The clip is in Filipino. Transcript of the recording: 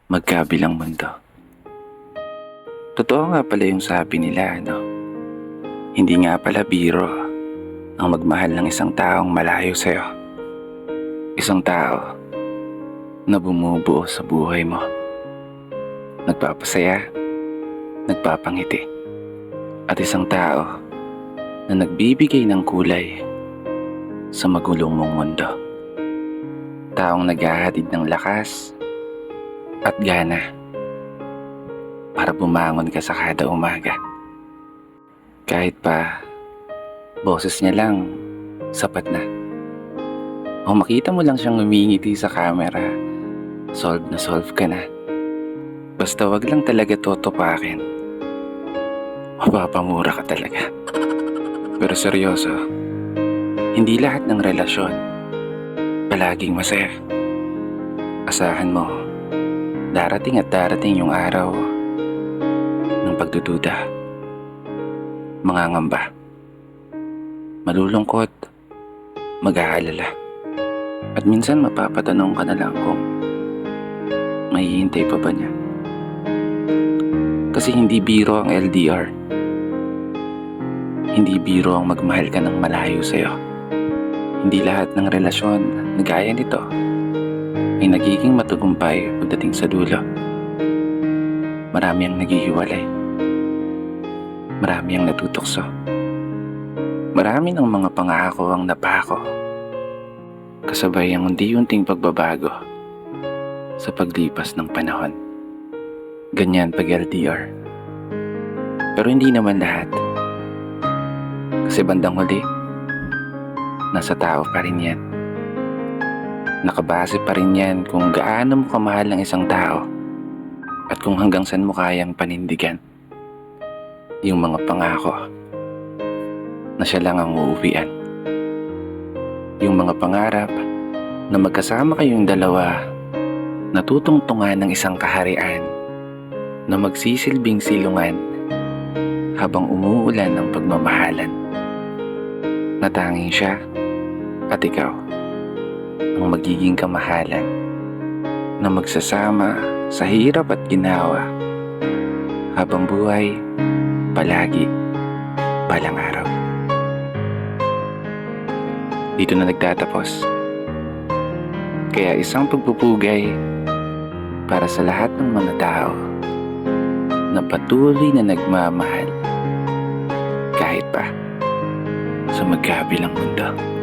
Magkabilang mundo. Totoo nga pala yung sabi nila, no? Hindi nga pala biro ang magmahal ng isang taong malayo sa'yo. Isang tao na bumubuo sa buhay mo. Nagpapasaya, nagpapangiti. At isang tao na nagbibigay ng kulay sa magulong mong mundo. Taong naghahatid ng lakas at gana para bumangon ka sa kada umaga. Kahit pa boses niya lang, sapat na. O makita mo lang siyang umingiti sa camera, solve na solve ka na. Basta wag lang talaga totopakin. Mapapamura ka talaga. Pero seryoso, hindi lahat ng relasyon palaging masaya. Asahan mo, darating at darating yung araw ng pagdududa, mangangamba, malulungkot, mag-aalala. At minsan mapapatanong ka na lang kung mahihintay pa ba niya. Kasi hindi biro ang LDR. Hindi biro ang magmahal ka ng malayo sa'yo. Hindi lahat ng relasyon na gaya nito ay nagiging matagumpay pagdating sa dulo. Marami ang naghihiwalay. Marami ang natutokso. Marami ng mga pangako ang napako. Kasabay ang unti-unting pagbabago sa paglipas ng panahon. Ganyan pag LDR. Pero hindi naman lahat. Kasi bandang huli, nasa tao pa rin yan. Nakabase pa rin yan kung gaano mo kamahal ng isang tao at kung hanggang saan mo kayang panindigan yung mga pangako na siya lang ang uuwian. Yung mga pangarap na magkasama kayong dalawa na tutungtungan ng isang kaharian na magsisilbing silungan habang umuulan ng pagmamahalan. Na tanging siya at ikaw ang magiging kamahalan na magsasama sa hirap at ginawa habang buhay, palagi, balang araw. Dito na nagtatapos. Kaya isang pagpupugay para sa lahat ng mga tao na patuloy na nagmamahal kahit pa sa magkabilang mundo.